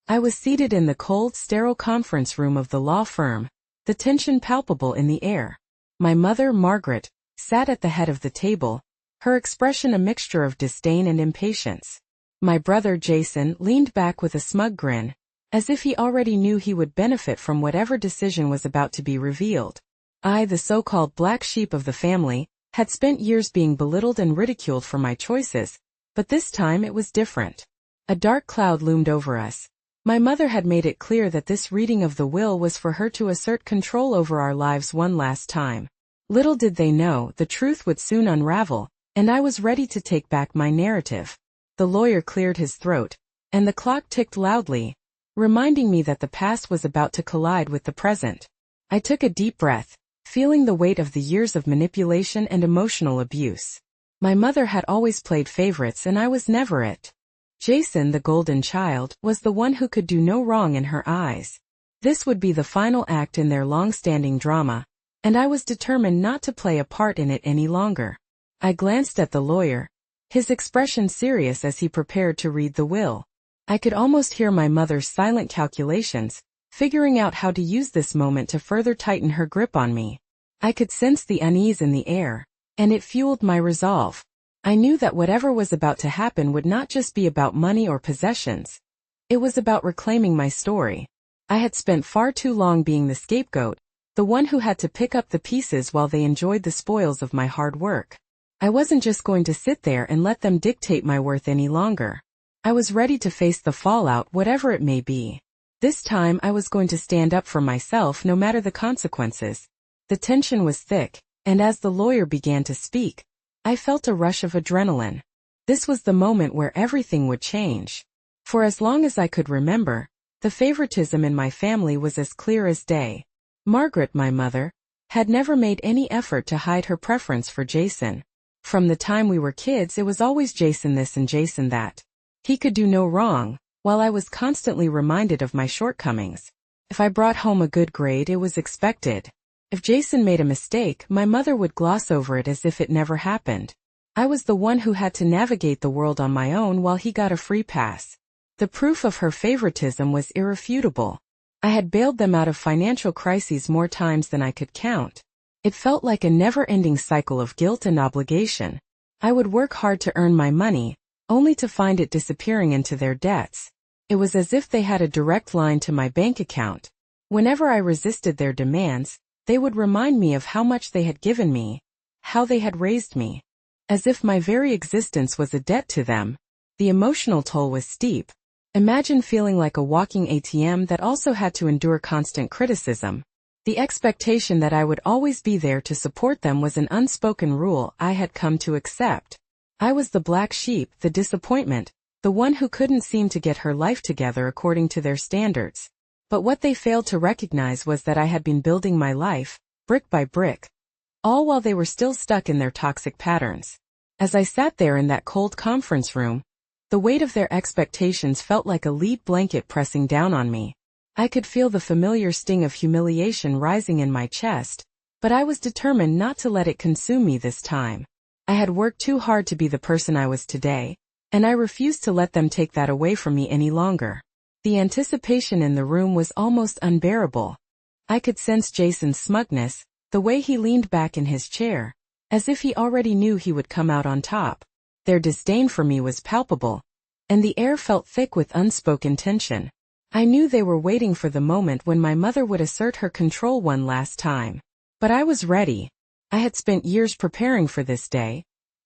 I was seated in the cold, sterile conference room of the law firm, the tension palpable in the air. My mother, Margaret, sat at the head of the table, her expression a mixture of disdain and impatience. My brother Jason leaned back with a smug grin, as if he already knew he would benefit from whatever decision was about to be revealed. I, the so-called black sheep of the family, had spent years being belittled and ridiculed for my choices, but this time it was different. A dark cloud loomed over us. My mother had made it clear that this reading of the will was for her to assert control over our lives one last time. Little did they know, the truth would soon unravel, and I was ready to take back my narrative. The lawyer cleared his throat, and the clock ticked loudly, reminding me that the past was about to collide with the present. I took a deep breath, feeling the weight of the years of manipulation and emotional abuse. My mother had always played favorites and I was never it. Jason, the golden child, was the one who could do no wrong in her eyes. This would be the final act in their long-standing drama, and I was determined not to play a part in it any longer. I glanced at the lawyer, his expression serious as he prepared to read the will. I could almost hear my mother's silent calculations, figuring out how to use this moment to further tighten her grip on me. I could sense the unease in the air, and it fueled my resolve. I knew that whatever was about to happen would not just be about money or possessions. It was about reclaiming my story. I had spent far too long being the scapegoat, the one who had to pick up the pieces while they enjoyed the spoils of my hard work. I wasn't just going to sit there and let them dictate my worth any longer. I was ready to face the fallout, whatever it may be. This time I was going to stand up for myself no matter the consequences. The tension was thick, and as the lawyer began to speak, I felt a rush of adrenaline. This was the moment where everything would change. For as long as I could remember, the favoritism in my family was as clear as day. Margaret, my mother, had never made any effort to hide her preference for Jason. From the time we were kids, it was always Jason this and Jason that. He could do no wrong, while I was constantly reminded of my shortcomings. If I brought home a good grade, it was expected. If Jason made a mistake, my mother would gloss over it as if it never happened. I was the one who had to navigate the world on my own while he got a free pass. The proof of her favoritism was irrefutable. I had bailed them out of financial crises more times than I could count. It felt like a never-ending cycle of guilt and obligation. I would work hard to earn my money, only to find it disappearing into their debts. It was as if they had a direct line to my bank account. Whenever I resisted their demands, they would remind me of how much they had given me, how they had raised me. As if my very existence was a debt to them. The emotional toll was steep. Imagine feeling like a walking ATM that also had to endure constant criticism. The expectation that I would always be there to support them was an unspoken rule I had come to accept. I was the black sheep, the disappointment, the one who couldn't seem to get her life together according to their standards. But what they failed to recognize was that I had been building my life, brick by brick, all while they were still stuck in their toxic patterns. As I sat there in that cold conference room, the weight of their expectations felt like a lead blanket pressing down on me. I could feel the familiar sting of humiliation rising in my chest, but I was determined not to let it consume me this time. I had worked too hard to be the person I was today, and I refused to let them take that away from me any longer. The anticipation in the room was almost unbearable. I could sense Jason's smugness, the way he leaned back in his chair, as if he already knew he would come out on top. Their disdain for me was palpable, and the air felt thick with unspoken tension. I knew they were waiting for the moment when my mother would assert her control one last time. But I was ready. I had spent years preparing for this day,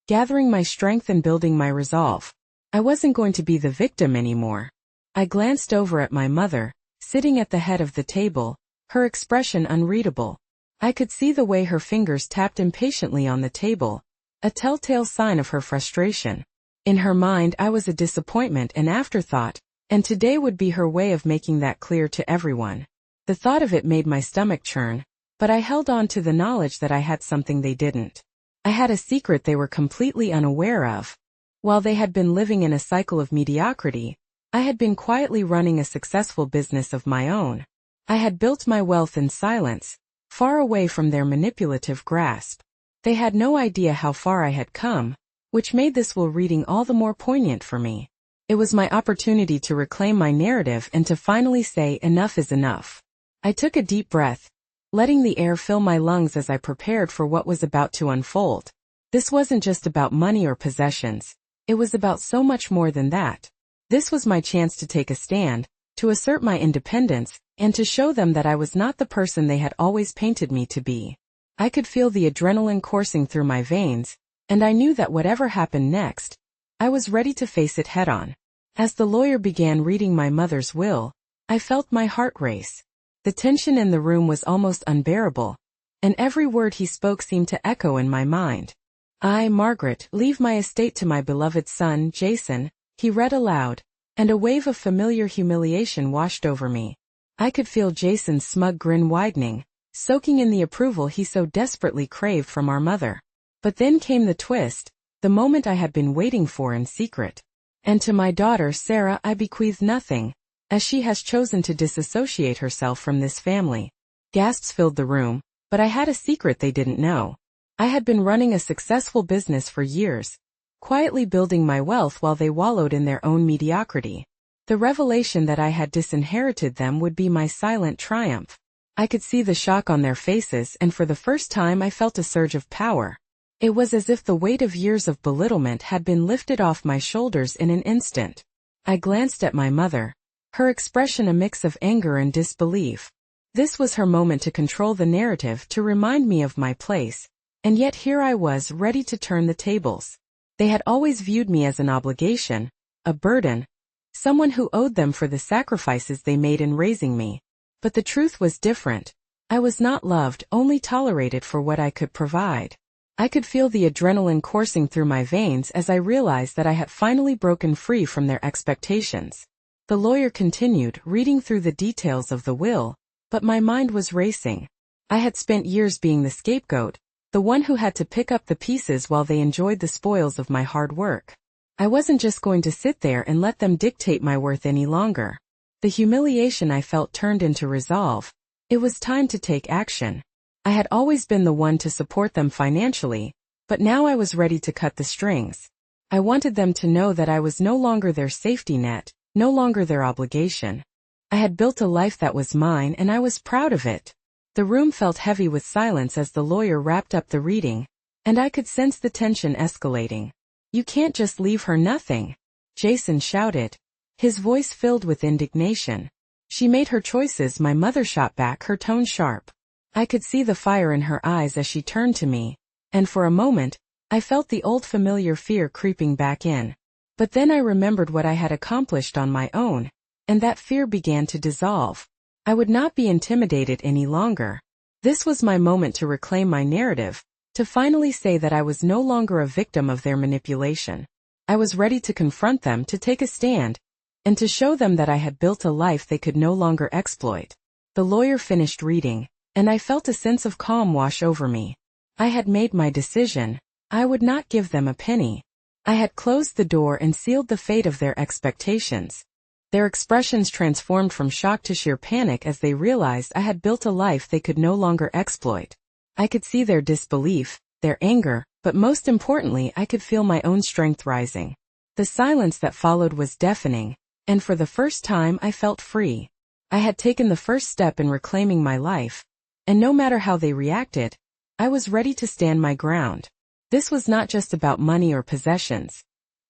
gathering my strength and building my resolve. I wasn't going to be the victim anymore. I glanced over at my mother, sitting at the head of the table, her expression unreadable. I could see the way her fingers tapped impatiently on the table, a telltale sign of her frustration. In her mind, I was a disappointment, an afterthought, and today would be her way of making that clear to everyone. The thought of it made my stomach churn, but I held on to the knowledge that I had something they didn't. I had a secret they were completely unaware of. While they had been living in a cycle of mediocrity, I had been quietly running a successful business of my own. I had built my wealth in silence, far away from their manipulative grasp. They had no idea how far I had come, which made this will reading all the more poignant for me. It was my opportunity to reclaim my narrative and to finally say enough is enough. I took a deep breath, letting the air fill my lungs as I prepared for what was about to unfold. This wasn't just about money or possessions. It was about so much more than that. This was my chance to take a stand, to assert my independence, and to show them that I was not the person they had always painted me to be. I could feel the adrenaline coursing through my veins, and I knew that whatever happened next, I was ready to face it head-on. As the lawyer began reading my mother's will, I felt my heart race. The tension in the room was almost unbearable, and every word he spoke seemed to echo in my mind. I, Margaret, leave my estate to my beloved son, Jason, he read aloud, and a wave of familiar humiliation washed over me. I could feel Jason's smug grin widening, soaking in the approval he so desperately craved from our mother. But then came the twist, the moment I had been waiting for in secret. And to my daughter Sarah I bequeath nothing, as she has chosen to disassociate herself from this family. Gasps filled the room, but I had a secret they didn't know. I had been running a successful business for years, quietly building my wealth while they wallowed in their own mediocrity. The revelation that I had disinherited them would be my silent triumph. I could see the shock on their faces, and for the first time I felt a surge of power. It was as if the weight of years of belittlement had been lifted off my shoulders in an instant. I glanced at my mother, her expression a mix of anger and disbelief. This was her moment to control the narrative, to remind me of my place. And yet here I was, ready to turn the tables. They had always viewed me as an obligation, a burden, someone who owed them for the sacrifices they made in raising me. But the truth was different. I was not loved, only tolerated for what I could provide. I could feel the adrenaline coursing through my veins as I realized that I had finally broken free from their expectations. The lawyer continued, reading through the details of the will, but my mind was racing. I had spent years being the scapegoat, the one who had to pick up the pieces while they enjoyed the spoils of my hard work. I wasn't just going to sit there and let them dictate my worth any longer. The humiliation I felt turned into resolve. It was time to take action. I had always been the one to support them financially, but now I was ready to cut the strings. I wanted them to know that I was no longer their safety net, no longer their obligation. I had built a life that was mine, and I was proud of it. The room felt heavy with silence as the lawyer wrapped up the reading, and I could sense the tension escalating. "You can't just leave her nothing," Jason shouted, his voice filled with indignation. "She made her choices," my mother shot back, her tone sharp. I could see the fire in her eyes as she turned to me, and for a moment, I felt the old familiar fear creeping back in. But then I remembered what I had accomplished on my own, and that fear began to dissolve. I would not be intimidated any longer. This was my moment to reclaim my narrative, to finally say that I was no longer a victim of their manipulation. I was ready to confront them, to take a stand, and to show them that I had built a life they could no longer exploit. The lawyer finished reading, and I felt a sense of calm wash over me. I had made my decision. I would not give them a penny. I had closed the door and sealed the fate of their expectations. Their expressions transformed from shock to sheer panic as they realized I had built a life they could no longer exploit. I could see their disbelief, their anger, but most importantly I could feel my own strength rising. The silence that followed was deafening, and for the first time I felt free. I had taken the first step in reclaiming my life, and no matter how they reacted, I was ready to stand my ground. This was not just about money or possessions.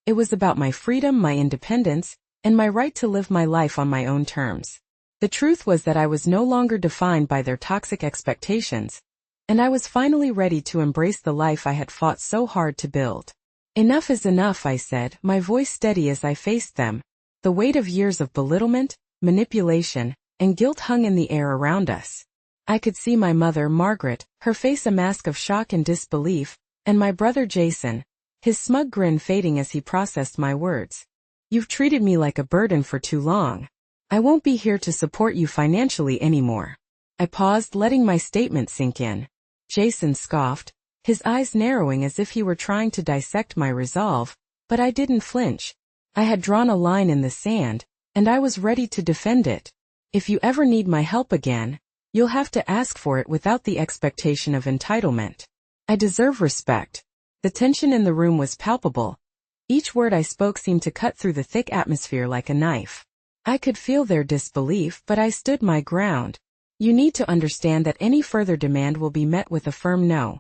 It was about my freedom, my independence, and my right to live my life on my own terms. The truth was that I was no longer defined by their toxic expectations, and I was finally ready to embrace the life I had fought so hard to build. "Enough is enough," I said, my voice steady as I faced them. The weight of years of belittlement, manipulation, and guilt hung in the air around us. I could see my mother, Margaret, her face a mask of shock and disbelief, and my brother Jason, his smug grin fading as he processed my words. "You've treated me like a burden for too long. I won't be here to support you financially anymore." I paused, letting my statement sink in. Jason scoffed, his eyes narrowing as if he were trying to dissect my resolve, but I didn't flinch. I had drawn a line in the sand, and I was ready to defend it. "If you ever need my help again, you'll have to ask for it without the expectation of entitlement. I deserve respect." The tension in the room was palpable, Each word I spoke seemed to cut through the thick atmosphere like a knife. I could feel their disbelief, but I stood my ground. You need to understand that any further demand will be met with a firm no.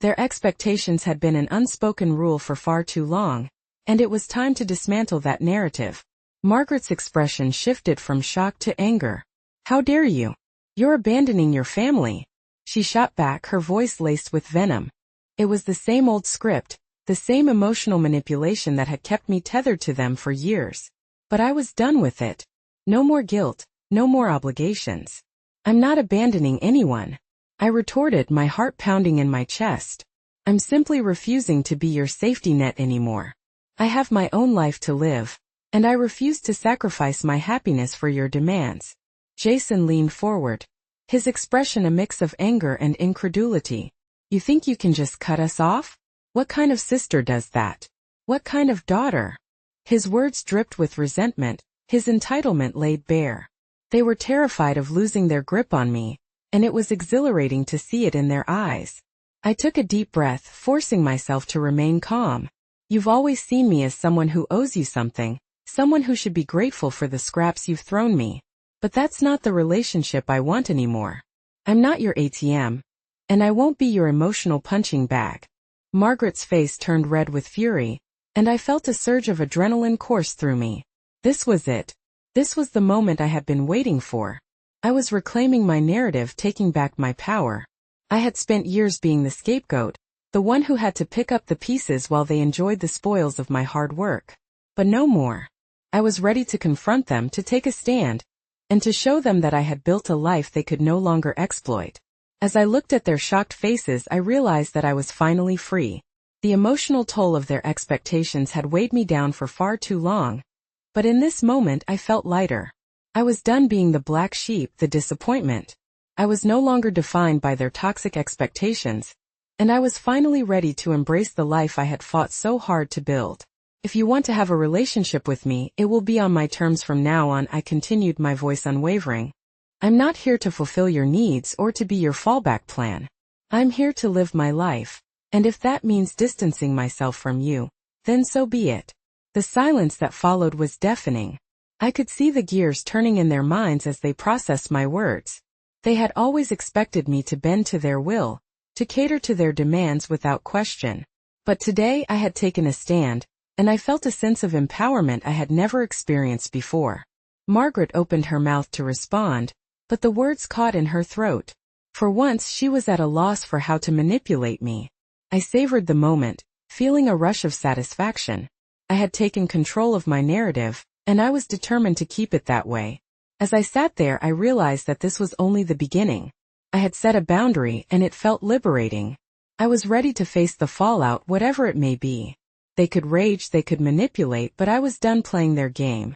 Their expectations had been an unspoken rule for far too long, and it was time to dismantle that narrative. Margaret's expression shifted from shock to anger. How dare you? You're abandoning your family. She shot back, her voice laced with venom. It was the same old script, the same emotional manipulation that had kept me tethered to them for years. But I was done with it. No more guilt, no more obligations. I'm not abandoning anyone, I retorted, my heart pounding in my chest. I'm simply refusing to be your safety net anymore. I have my own life to live, and I refuse to sacrifice my happiness for your demands. Jason leaned forward, his expression a mix of anger and incredulity. You think you can just cut us off? What kind of sister does that? What kind of daughter? His words dripped with resentment, his entitlement laid bare. They were terrified of losing their grip on me, and it was exhilarating to see it in their eyes. I took a deep breath, forcing myself to remain calm. You've always seen me as someone who owes you something, someone who should be grateful for the scraps you've thrown me. But that's not the relationship I want anymore. I'm not your ATM, and I won't be your emotional punching bag. Margaret's face turned red with fury, and I felt a surge of adrenaline course through me. This was it. This was the moment I had been waiting for. I was reclaiming my narrative, taking back my power. I had spent years being the scapegoat, the one who had to pick up the pieces while they enjoyed the spoils of my hard work. But no more. I was ready to confront them, to take a stand, and to show them that I had built a life they could no longer exploit. As I looked at their shocked faces, I realized that I was finally free. The emotional toll of their expectations had weighed me down for far too long. But in this moment I felt lighter. I was done being the black sheep, the disappointment. I was no longer defined by their toxic expectations, and I was finally ready to embrace the life I had fought so hard to build. If you want to have a relationship with me, it will be on my terms from now on, I continued, my voice unwavering. I'm not here to fulfill your needs or to be your fallback plan. I'm here to live my life, and if that means distancing myself from you, then so be it. The silence that followed was deafening. I could see the gears turning in their minds as they processed my words. They had always expected me to bend to their will, to cater to their demands without question. But today I had taken a stand, and I felt a sense of empowerment I had never experienced before. Margaret opened her mouth to respond, but the words caught in her throat. For once she was at a loss for how to manipulate me. I savored the moment, feeling a rush of satisfaction. I had taken control of my narrative, and I was determined to keep it that way. As I sat there, I realized that this was only the beginning. I had set a boundary, and it felt liberating. I was ready to face the fallout, whatever it may be. They could rage, they could manipulate, but I was done playing their game.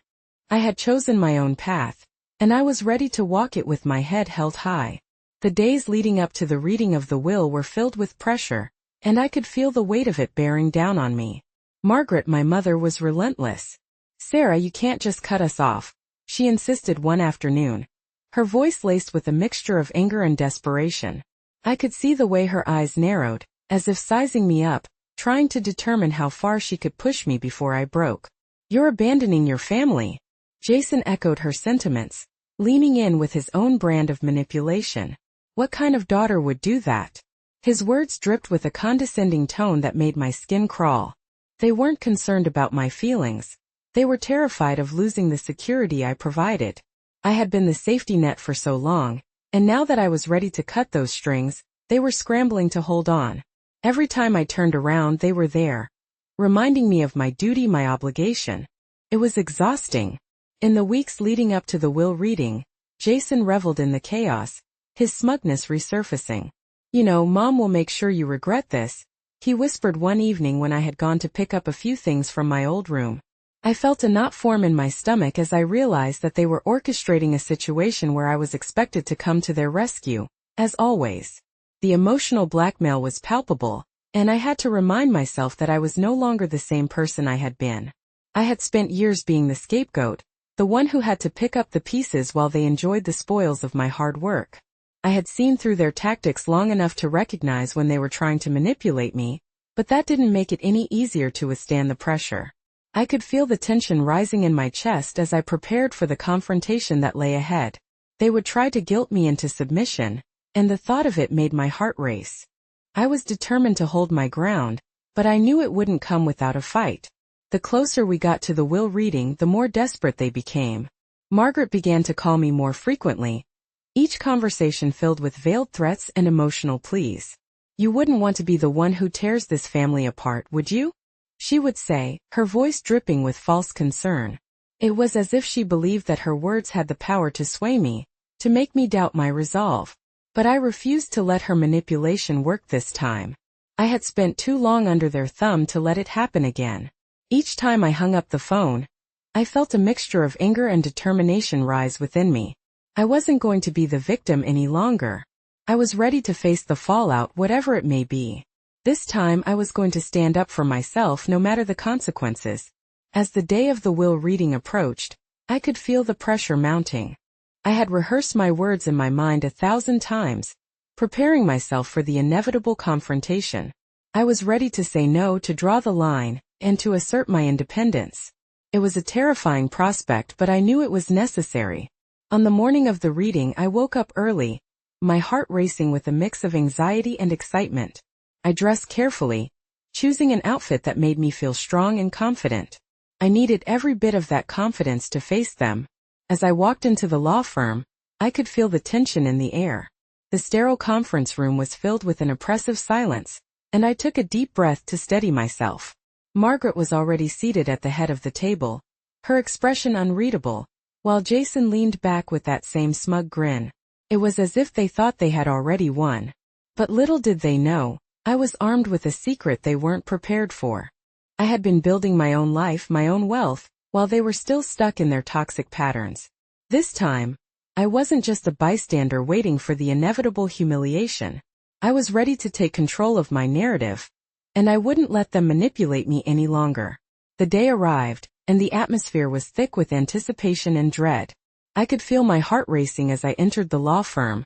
I had chosen my own path, and I was ready to walk it with my head held high. The days leading up to the reading of the will were filled with pressure, and I could feel the weight of it bearing down on me. Margaret, my mother, was relentless. Sarah, you can't just cut us off, she insisted one afternoon, her voice laced with a mixture of anger and desperation. I could see the way her eyes narrowed, as if sizing me up, trying to determine how far she could push me before I broke. You're abandoning your family. Jason echoed her sentiments, leaning in with his own brand of manipulation. What kind of daughter would do that? His words dripped with a condescending tone that made my skin crawl. They weren't concerned about my feelings. They were terrified of losing the security I provided. I had been the safety net for so long, and now that I was ready to cut those strings, they were scrambling to hold on. Every time I turned around, they were there, reminding me of my duty, my obligation. It was exhausting. In the weeks leading up to the will reading, Jason reveled in the chaos, his smugness resurfacing. You know, Mom will make sure you regret this, he whispered one evening when I had gone to pick up a few things from my old room. I felt a knot form in my stomach as I realized that they were orchestrating a situation where I was expected to come to their rescue, as always. The emotional blackmail was palpable, and I had to remind myself that I was no longer the same person I had been. I had spent years being the scapegoat, the one who had to pick up the pieces while they enjoyed the spoils of my hard work. I had seen through their tactics long enough to recognize when they were trying to manipulate me, But that didn't make it any easier to withstand the pressure. I could feel the tension rising in my chest as I prepared for the confrontation that lay ahead. They would try to guilt me into submission, and the thought of it made my heart race. I was determined to hold my ground, but I knew it wouldn't come without a fight. The closer we got to the will reading, the more desperate they became. Margaret began to call me more frequently, each conversation filled with veiled threats and emotional pleas. "You wouldn't want to be the one who tears this family apart, would you?" she would say, her voice dripping with false concern. It was as if she believed that her words had the power to sway me, to make me doubt my resolve. But I refused to let her manipulation work this time. I had spent too long under their thumb to let it happen again. Each time I hung up the phone, I felt a mixture of anger and determination rise within me. I wasn't going to be the victim any longer. I was ready to face the fallout, whatever it may be. This time I was going to stand up for myself no matter the consequences. As the day of the will reading approached, I could feel the pressure mounting. I had rehearsed my words in my mind 1,000 times, preparing myself for the inevitable confrontation. I was ready to say no, to draw the line, and to assert my independence. It was a terrifying prospect, but I knew it was necessary. On the morning of the reading, I woke up early, my heart racing with a mix of anxiety and excitement. I dressed carefully, choosing an outfit that made me feel strong and confident. I needed every bit of that confidence to face them. As I walked into the law firm, I could feel the tension in the air. The sterile conference room was filled with an oppressive silence, and I took a deep breath to steady myself. Margaret was already seated at the head of the table, her expression unreadable, while Jason leaned back with that same smug grin. It was as if they thought they had already won. But little did they know, I was armed with a secret they weren't prepared for. I had been building my own life, my own wealth, while they were still stuck in their toxic patterns. This time, I wasn't just a bystander waiting for the inevitable humiliation. I was ready to take control of my narrative, and I wouldn't let them manipulate me any longer. The day arrived, and the atmosphere was thick with anticipation and dread. I could feel my heart racing as I entered the law firm,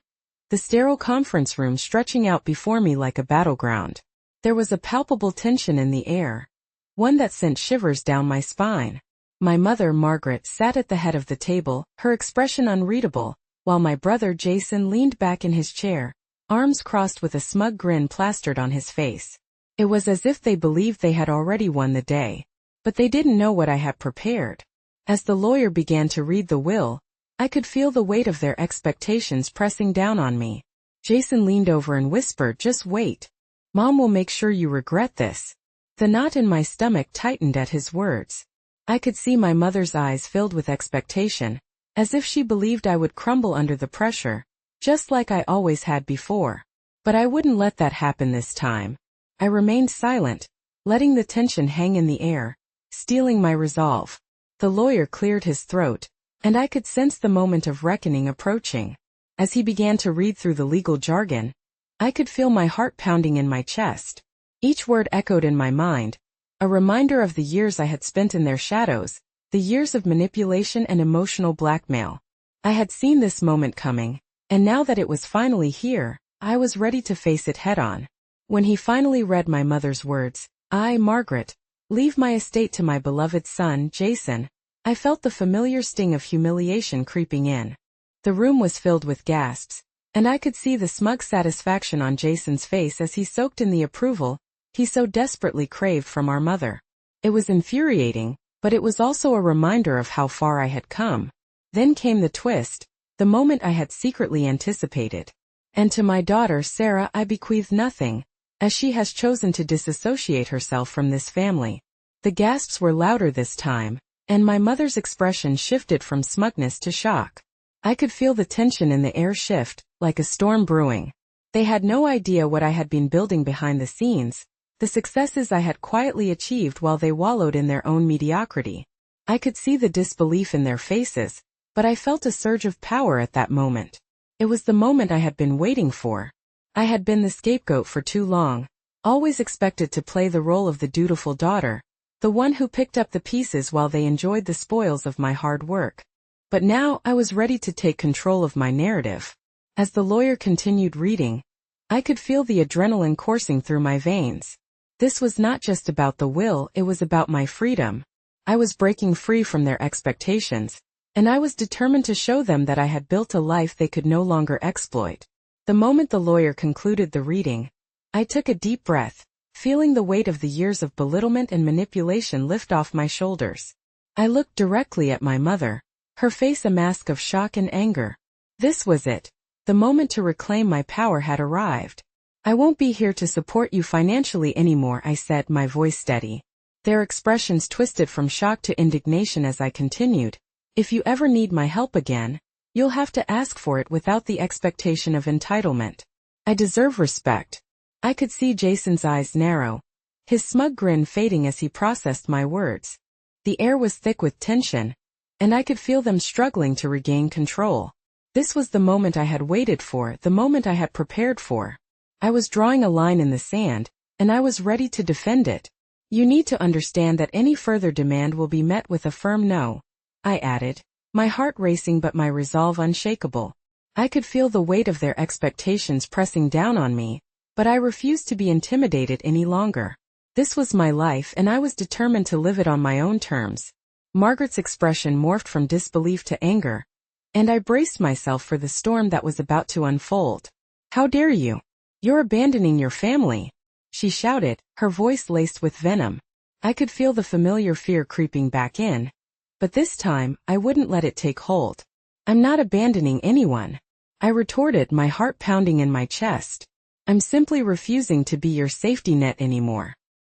the sterile conference room stretching out before me like a battleground. There was a palpable tension in the air, one that sent shivers down my spine. My mother, Margaret, sat at the head of the table, her expression unreadable, while my brother Jason leaned back in his chair, arms crossed with a smug grin plastered on his face. It was as if they believed they had already won the day, but they didn't know what I had prepared. As the lawyer began to read the will, I could feel the weight of their expectations pressing down on me. Jason leaned over and whispered, "Just wait. Mom will make sure you regret this." The knot in my stomach tightened at his words. I could see my mother's eyes filled with expectation, as if she believed I would crumble under the pressure, just like I always had before. But I wouldn't let that happen this time. I remained silent, letting the tension hang in the air, stealing my resolve. The lawyer cleared his throat, and I could sense the moment of reckoning approaching. As he began to read through the legal jargon, I could feel my heart pounding in my chest. Each word echoed in my mind, a reminder of the years I had spent in their shadows, the years of manipulation and emotional blackmail. I had seen this moment coming, and now that it was finally here, I was ready to face it head-on. When he finally read my mother's words, "I, Margaret, leave my estate to my beloved son, Jason," I felt the familiar sting of humiliation creeping in. The room was filled with gasps, and I could see the smug satisfaction on Jason's face as he soaked in the approval he so desperately craved from our mother. It was infuriating, but it was also a reminder of how far I had come. Then came the twist, the moment I had secretly anticipated. "And to my daughter Sarah I bequeath nothing, as she has chosen to disassociate herself from this family." The gasps were louder this time, and my mother's expression shifted from smugness to shock. I could feel the tension in the air shift, like a storm brewing. They had no idea what I had been building behind the scenes, the successes I had quietly achieved while they wallowed in their own mediocrity. I could see the disbelief in their faces, but I felt a surge of power at that moment. It was the moment I had been waiting for. I had been the scapegoat for too long, always expected to play the role of the dutiful daughter, the one who picked up the pieces while they enjoyed the spoils of my hard work. But now I was ready to take control of my narrative. As the lawyer continued reading, I could feel the adrenaline coursing through my veins. This was not just about the will, it was about my freedom. I was breaking free from their expectations, and I was determined to show them that I had built a life they could no longer exploit. The moment the lawyer concluded the reading, I took a deep breath, feeling the weight of the years of belittlement and manipulation lift off my shoulders. I looked directly at my mother, her face a mask of shock and anger. This was it. The moment to reclaim my power had arrived. "I won't be here to support you financially anymore," I said, my voice steady. Their expressions twisted from shock to indignation as I continued. "If you ever need my help again, you'll have to ask for it without the expectation of entitlement. I deserve respect." I could see Jason's eyes narrow, his smug grin fading as he processed my words. The air was thick with tension, and I could feel them struggling to regain control. This was the moment I had waited for, the moment I had prepared for. I was drawing a line in the sand, and I was ready to defend it. "You need to understand that any further demand will be met with a firm no," I added, my heart racing but my resolve unshakable. I could feel the weight of their expectations pressing down on me, but I refused to be intimidated any longer. This was my life and I was determined to live it on my own terms. Margaret's expression morphed from disbelief to anger, and I braced myself for the storm that was about to unfold. "How dare you? You're abandoning your family," she shouted, her voice laced with venom. I could feel the familiar fear creeping back in, but this time, I wouldn't let it take hold. "I'm not abandoning anyone," I retorted, my heart pounding in my chest. "I'm simply refusing to be your safety net anymore.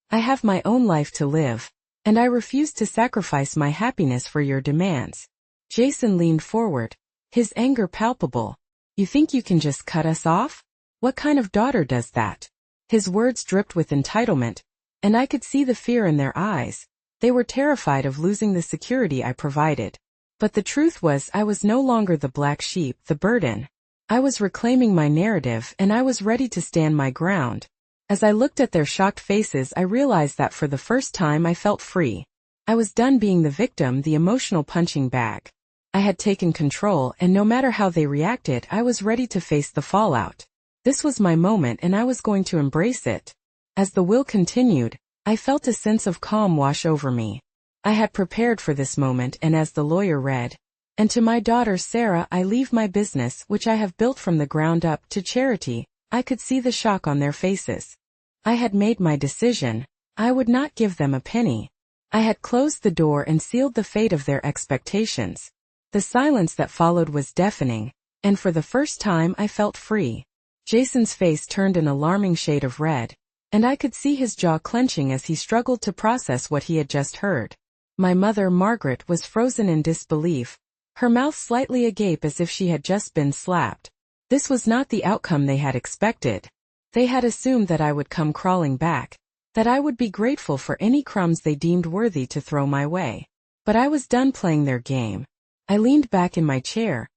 I have my own life to live, and I refuse to sacrifice my happiness for your demands." Jason leaned forward, his anger palpable. "You think you can just cut us off? What kind of daughter does that?" His words dripped with entitlement, and I could see the fear in their eyes. They were terrified of losing the security I provided. But the truth was I was no longer the black sheep, the burden. I was reclaiming my narrative and I was ready to stand my ground. As I looked at their shocked faces, I realized that for the first time I felt free. I was done being the victim, the emotional punching bag. I had taken control, and no matter how they reacted, I was ready to face the fallout. This was my moment and I was going to embrace it. As the will continued, I felt a sense of calm wash over me. I had prepared for this moment, and as the lawyer read, "And to my daughter Sarah I leave my business, which I have built from the ground up, to charity," I could see the shock on their faces. I had made my decision. I would not give them a penny. I had closed the door and sealed the fate of their expectations. The silence that followed was deafening, and for the first time I felt free. Jason's face turned an alarming shade of red, and I could see his jaw clenching as he struggled to process what he had just heard. My mother, Margaret, was frozen in disbelief, her mouth slightly agape as if she had just been slapped. This was not the outcome they had expected. They had assumed that I would come crawling back, that I would be grateful for any crumbs they deemed worthy to throw my way. But I was done playing their game. I leaned back in my chair,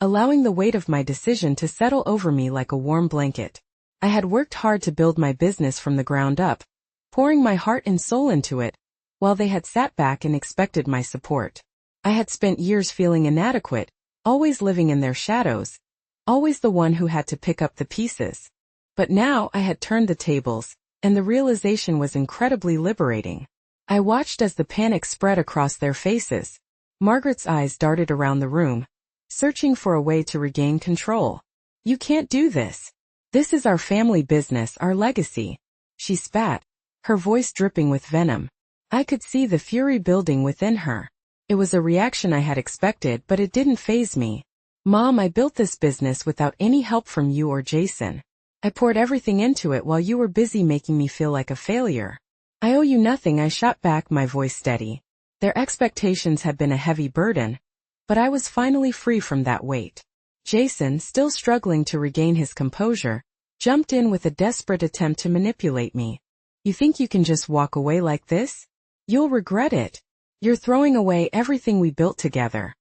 allowing the weight of my decision to settle over me like a warm blanket. I had worked hard to build my business from the ground up, pouring my heart and soul into it, while they had sat back and expected my support. I had spent years feeling inadequate, always living in their shadows, always the one who had to pick up the pieces. But now I had turned the tables, and the realization was incredibly liberating. I watched as the panic spread across their faces. Margaret's eyes darted around the room, searching for a way to regain control. "You can't do this. This is our family business, our legacy," she spat, her voice dripping with venom. I could see the fury building within her. It was a reaction I had expected, but it didn't faze me. "Mom, I built this business without any help from you or Jason. I poured everything into it while you were busy making me feel like a failure. I owe you nothing," I shot back, my voice steady. Their expectations had been a heavy burden, but I was finally free from that weight. Jason, still struggling to regain his composure, jumped in with a desperate attempt to manipulate me. "You think you can just walk away like this? You'll regret it. You're throwing away everything we built together."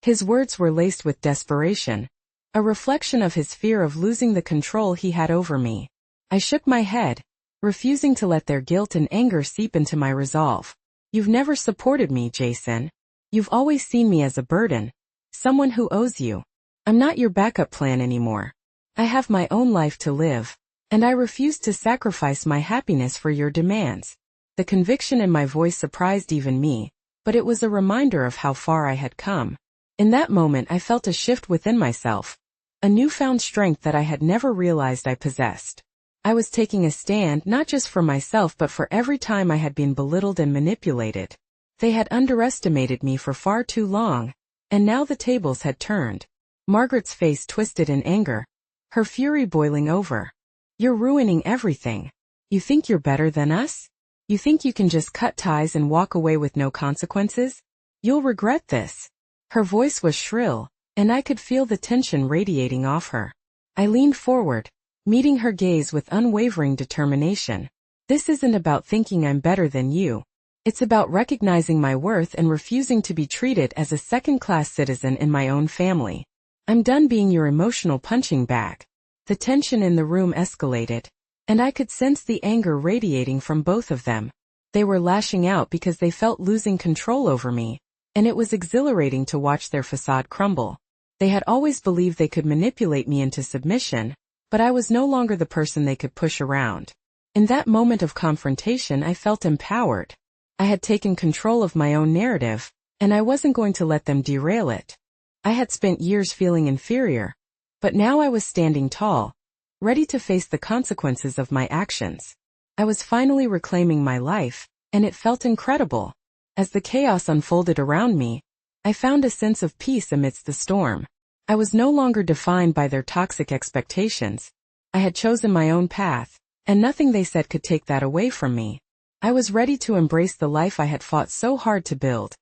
His words were laced with desperation, a reflection of his fear of losing the control he had over me. I shook my head, refusing to let their guilt and anger seep into my resolve. "You've never supported me, Jason. You've always seen me as a burden, someone who owes you. I'm not your backup plan anymore. I have my own life to live, and I refused to sacrifice my happiness for your demands. The conviction in my voice surprised even me, but it was a reminder of how far I had come. In that moment I felt a shift within myself, a newfound strength that I had never realized I possessed. I was taking a stand not just for myself but for every time I had been belittled and manipulated. They had underestimated me for far too long, and now the tables had turned. Margaret's face twisted in anger, her fury boiling over. You're ruining everything. You think you're better than us? You think you can just cut ties and walk away with no consequences? You'll regret this. Her voice was shrill, and I could feel the tension radiating off her. I leaned forward, meeting her gaze with unwavering determination. This isn't about thinking I'm better than you. It's about recognizing my worth and refusing to be treated as a second-class citizen in my own family. I'm done being your emotional punching bag. The tension in the room escalated, and I could sense the anger radiating from both of them. They were lashing out because they felt losing control over me, and it was exhilarating to watch their facade crumble. They had always believed they could manipulate me into submission, but I was no longer the person they could push around. In that moment of confrontation I felt empowered. I had taken control of my own narrative, and I wasn't going to let them derail it. I had spent years feeling inferior, but now I was standing tall, ready to face the consequences of my actions. I was finally reclaiming my life, and it felt incredible. As the chaos unfolded around me, I found a sense of peace amidst the storm. I was no longer defined by their toxic expectations. I had chosen my own path, and nothing they said could take that away from me. I was ready to embrace the life I had fought so hard to build,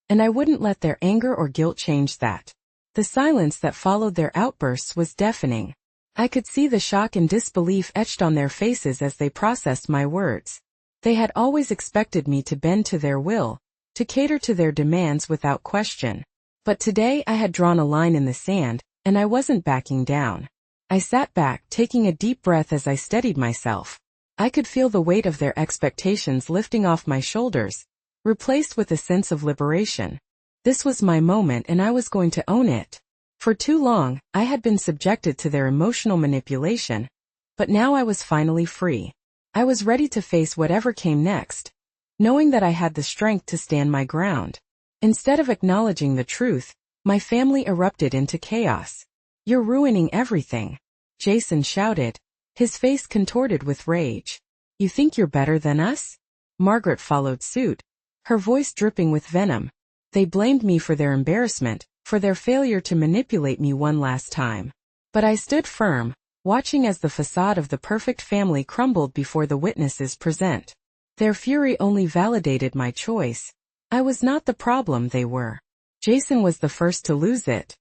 and I wouldn't let their anger or guilt change that. The silence that followed their outbursts was deafening. I could see the shock and disbelief etched on their faces as they processed my words. They had always expected me to bend to their will, to cater to their demands without question. But today I had drawn a line in the sand, and I wasn't backing down. I sat back, taking a deep breath as I steadied myself. I could feel the weight of their expectations lifting off my shoulders, replaced with a sense of liberation. This was my moment and I was going to own it. For too long, I had been subjected to their emotional manipulation, but now I was finally free. I was ready to face whatever came next, knowing that I had the strength to stand my ground. Instead of acknowledging the truth, my family erupted into chaos. You're ruining everything, Jason shouted, his face contorted with rage. You think you're better than us? Margaret followed suit, her voice dripping with venom. They blamed me for their embarrassment, for their failure to manipulate me one last time. But I stood firm, watching as the facade of the perfect family crumbled before the witnesses present. Their fury only validated my choice. I was not the problem, they were. Jason was the first to lose it.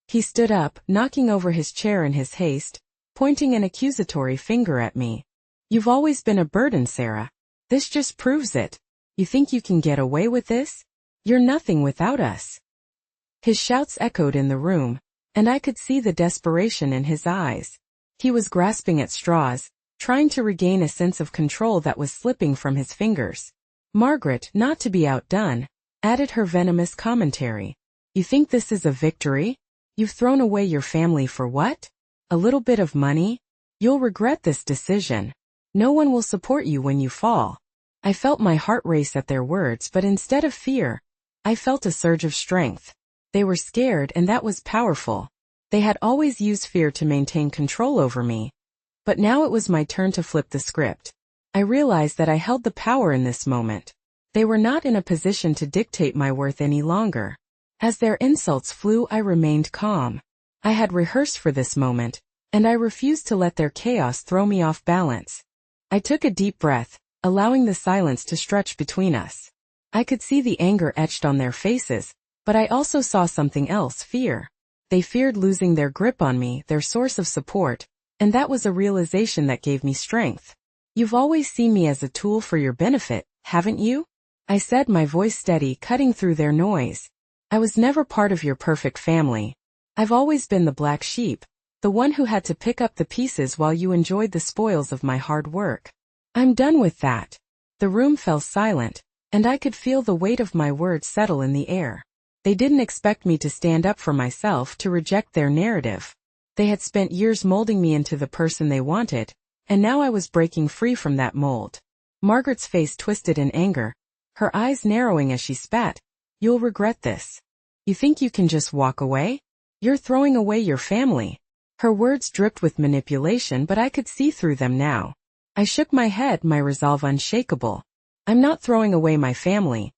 He stood up, knocking over his chair in his haste, pointing an accusatory finger at me. You've always been a burden, Sarah. This just proves it. You think you can get away with this? You're nothing without us. His shouts echoed in the room, and I could see the desperation in his eyes. He was grasping at straws, trying to regain a sense of control that was slipping from his fingers. Margaret, not to be outdone, added her venomous commentary. You think this is a victory? You've thrown away your family for what? A little bit of money? You'll regret this decision. No one will support you when you fall. I felt my heart race at their words, but instead of fear, I felt a surge of strength. They were scared, and that was powerful. They had always used fear to maintain control over me. But now it was my turn to flip the script. I realized that I held the power in this moment. They were not in a position to dictate my worth any longer. As their insults flew, I remained calm. I had rehearsed for this moment, and I refused to let their chaos throw me off balance. I took a deep breath, allowing the silence to stretch between us. I could see the anger etched on their faces, but I also saw something else, fear. They feared losing their grip on me, their source of support, and that was a realization that gave me strength. You've always seen me as a tool for your benefit, haven't you? I said, my voice steady, cutting through their noise. I was never part of your perfect family. I've always been the black sheep, the one who had to pick up the pieces while you enjoyed the spoils of my hard work. I'm done with that. The room fell silent, and I could feel the weight of my words settle in the air. They didn't expect me to stand up for myself, to reject their narrative. They had spent years molding me into the person they wanted, and now I was breaking free from that mold. Margaret's face twisted in anger, her eyes narrowing as she spat. You'll regret this. You think you can just walk away? You're throwing away your family. Her words dripped with manipulation, but I could see through them now. I shook my head, my resolve unshakable. I'm not throwing away my family.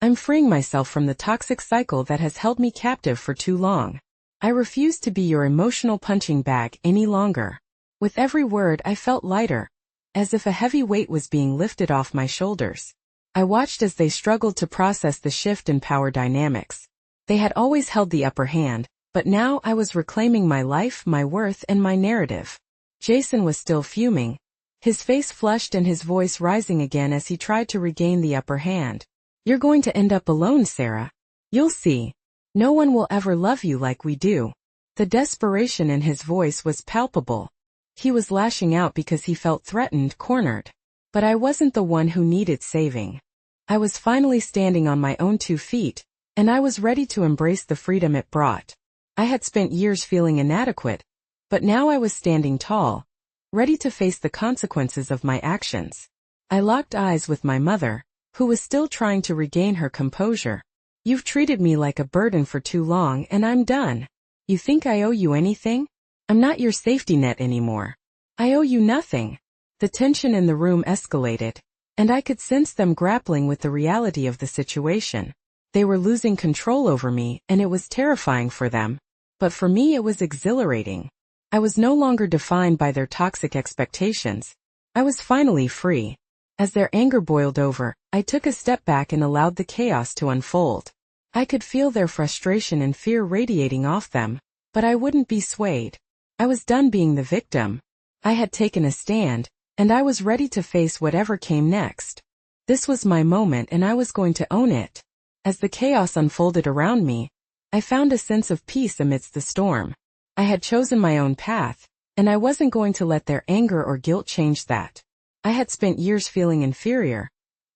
I'm freeing myself from the toxic cycle that has held me captive for too long. I refuse to be your emotional punching bag any longer. With every word I felt lighter, as if a heavy weight was being lifted off my shoulders. I watched as they struggled to process the shift in power dynamics. They had always held the upper hand, but now I was reclaiming my life, my worth, and my narrative. Jason was still fuming, his face flushed and his voice rising again as he tried to regain the upper hand. You're going to end up alone, Sarah. You'll see. No one will ever love you like we do. The desperation in his voice was palpable. He was lashing out because he felt threatened, cornered. But I wasn't the one who needed saving. I was finally standing on my own 2 feet, and I was ready to embrace the freedom it brought. I had spent years feeling inadequate, but now I was standing tall, ready to face the consequences of my actions. I locked eyes with my mother, who was still trying to regain her composure. You've treated me like a burden for too long, and I'm done. You think I owe you anything? I'm not your safety net anymore. I owe you nothing. The tension in the room escalated, and I could sense them grappling with the reality of the situation. They were losing control over me, and it was terrifying for them. But for me it was exhilarating. I was no longer defined by their toxic expectations. I was finally free. As their anger boiled over, I took a step back and allowed the chaos to unfold. I could feel their frustration and fear radiating off them, but I wouldn't be swayed. I was done being the victim. I had taken a stand, and I was ready to face whatever came next. This was my moment and I was going to own it. As the chaos unfolded around me, I found a sense of peace amidst the storm. I had chosen my own path, and I wasn't going to let their anger or guilt change that. I had spent years feeling inferior,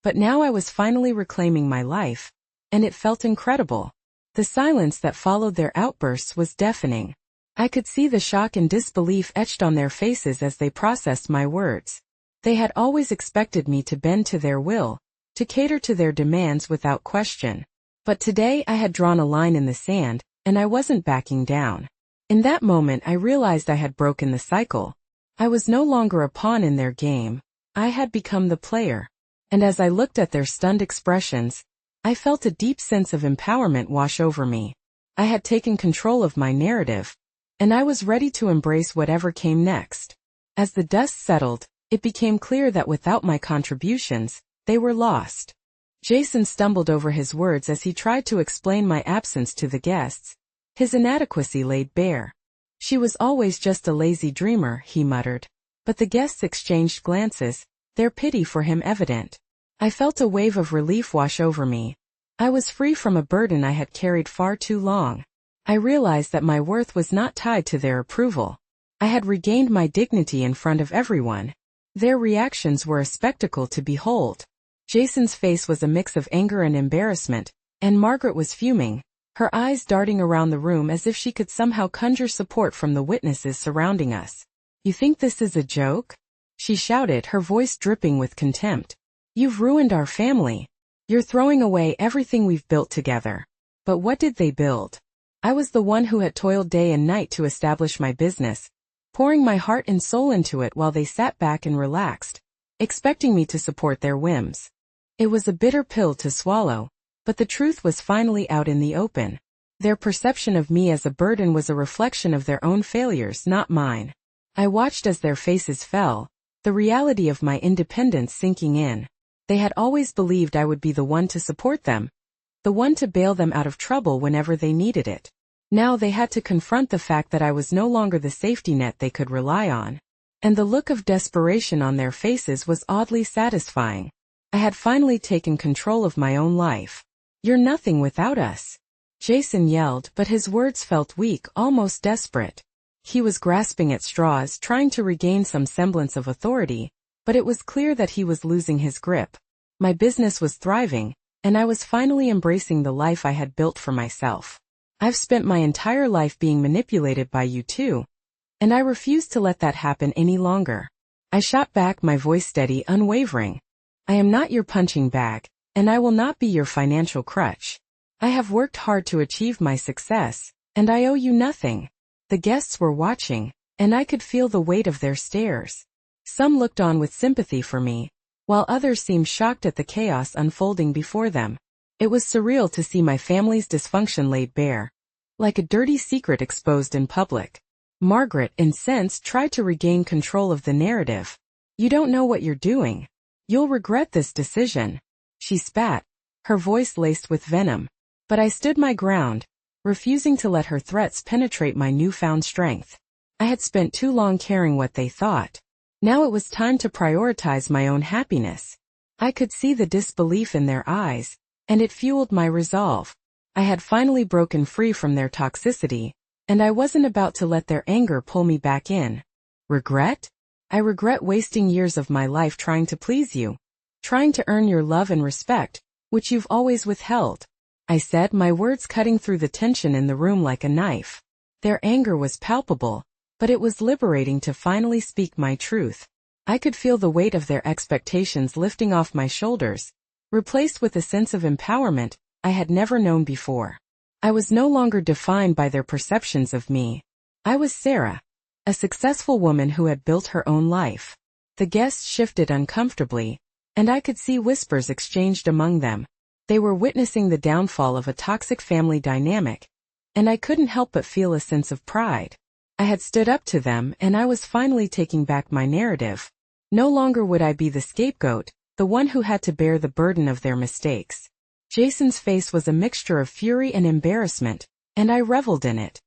but now I was finally reclaiming my life, and it felt incredible. The silence that followed their outbursts was deafening. I could see the shock and disbelief etched on their faces as they processed my words. They had always expected me to bend to their will, to cater to their demands without question. But today I had drawn a line in the sand, and I wasn't backing down. In that moment I realized I had broken the cycle. I was no longer a pawn in their game. I had become the player. And as I looked at their stunned expressions, I felt a deep sense of empowerment wash over me. I had taken control of my narrative, and I was ready to embrace whatever came next. As the dust settled, it became clear that without my contributions, they were lost. Jason stumbled over his words as he tried to explain my absence to the guests. His inadequacy laid bare. She was always just a lazy dreamer, he muttered. But the guests exchanged glances, their pity for him evident. I felt a wave of relief wash over me. I was free from a burden I had carried far too long. I realized that my worth was not tied to their approval. I had regained my dignity in front of everyone. Their reactions were a spectacle to behold. Jason's face was a mix of anger and embarrassment, and Margaret was fuming, her eyes darting around the room as if she could somehow conjure support from the witnesses surrounding us. You think this is a joke? She shouted, her voice dripping with contempt. You've ruined our family. You're throwing away everything we've built together. But what did they build? I was the one who had toiled day and night to establish my business, pouring my heart and soul into it while they sat back and relaxed, expecting me to support their whims. It was a bitter pill to swallow, but the truth was finally out in the open. Their perception of me as a burden was a reflection of their own failures, not mine. I watched as their faces fell, the reality of my independence sinking in. They had always believed I would be the one to support them, the one to bail them out of trouble whenever they needed it. Now they had to confront the fact that I was no longer the safety net they could rely on. And the look of desperation on their faces was oddly satisfying. I had finally taken control of my own life. You're nothing without us, Jason yelled, but his words felt weak, almost desperate. He was grasping at straws, trying to regain some semblance of authority, but it was clear that he was losing his grip. My business was thriving, and I was finally embracing the life I had built for myself. I've spent my entire life being manipulated by you two, and I refuse to let that happen any longer. I shot back, my voice steady, unwavering. I am not your punching bag, and I will not be your financial crutch. I have worked hard to achieve my success, and I owe you nothing. The guests were watching, and I could feel the weight of their stares. Some looked on with sympathy for me, while others seemed shocked at the chaos unfolding before them. It was surreal to see my family's dysfunction laid bare, like a dirty secret exposed in public. Margaret, incensed, tried to regain control of the narrative. You don't know what you're doing. You'll regret this decision. She spat, her voice laced with venom. But I stood my ground, refusing to let her threats penetrate my newfound strength. I had spent too long caring what they thought. Now it was time to prioritize my own happiness. I could see the disbelief in their eyes, and it fueled my resolve. I had finally broken free from their toxicity, and I wasn't about to let their anger pull me back in. Regret? I regret wasting years of my life trying to please you, trying to earn your love and respect, which you've always withheld. I said, my words cutting through the tension in the room like a knife. Their anger was palpable, but it was liberating to finally speak my truth. I could feel the weight of their expectations lifting off my shoulders, replaced with a sense of empowerment I had never known before. I was no longer defined by their perceptions of me. I was Sarah, a successful woman who had built her own life. The guests shifted uncomfortably, and I could see whispers exchanged among them. They were witnessing the downfall of a toxic family dynamic, and I couldn't help but feel a sense of pride. I had stood up to them, and I was finally taking back my narrative. No longer would I be the scapegoat, the one who had to bear the burden of their mistakes. Jason's face was a mixture of fury and embarrassment, and I reveled in it.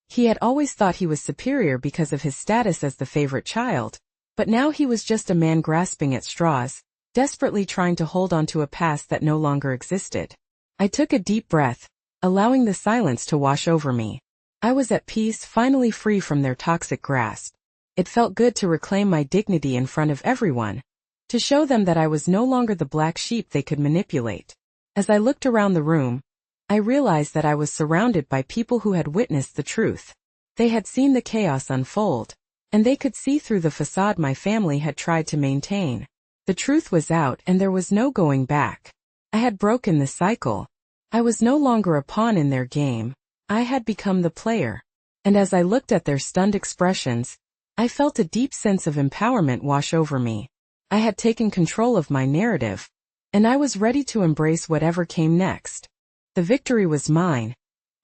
He had always thought he was superior because of his status as the favorite child, but now he was just a man grasping at straws, desperately trying to hold on to a past that no longer existed. I took a deep breath, allowing the silence to wash over me. I was at peace, finally free from their toxic grasp. It felt good to reclaim my dignity in front of everyone, to show them that I was no longer the black sheep they could manipulate. As I looked around the room, I realized that I was surrounded by people who had witnessed the truth. They had seen the chaos unfold, and they could see through the facade my family had tried to maintain. The truth was out, and there was no going back. I had broken the cycle. I was no longer a pawn in their game. I had become the player. And as I looked at their stunned expressions, I felt a deep sense of empowerment wash over me. I had taken control of my narrative, and I was ready to embrace whatever came next. The victory was mine,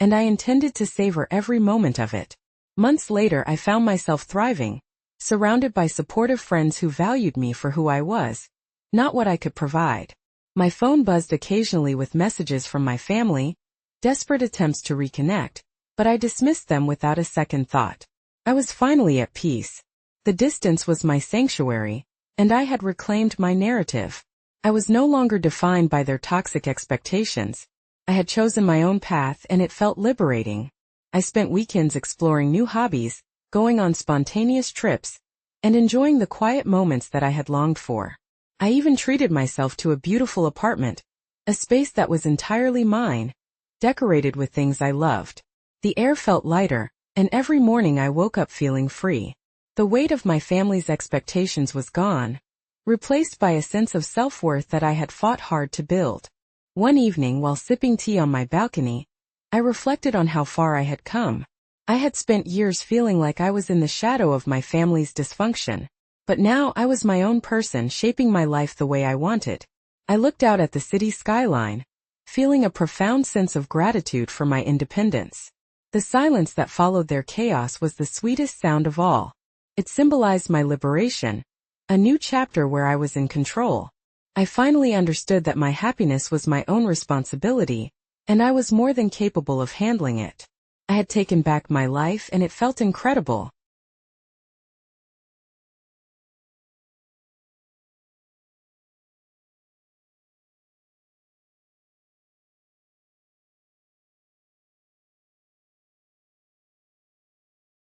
and I intended to savor every moment of it. Months later, I found myself thriving, surrounded by supportive friends who valued me for who I was, not what I could provide. My phone buzzed occasionally with messages from my family, desperate attempts to reconnect, but I dismissed them without a second thought. I was finally at peace. The distance was my sanctuary, and I had reclaimed my narrative. I was no longer defined by their toxic expectations. I had chosen my own path, and it felt liberating. I spent weekends exploring new hobbies, going on spontaneous trips, and enjoying the quiet moments that I had longed for. I even treated myself to a beautiful apartment, a space that was entirely mine, decorated with things I loved. The air felt lighter, and every morning I woke up feeling free. The weight of my family's expectations was gone, replaced by a sense of self-worth that I had fought hard to build. One evening, while sipping tea on my balcony, I reflected on how far I had come. I had spent years feeling like I was in the shadow of my family's dysfunction, but now I was my own person, shaping my life the way I wanted. I looked out at the city skyline, feeling a profound sense of gratitude for my independence. The silence that followed their chaos was the sweetest sound of all. It symbolized my liberation, a new chapter where I was in control. I finally understood that my happiness was my own responsibility, and I was more than capable of handling it. I had taken back my life, and it felt incredible.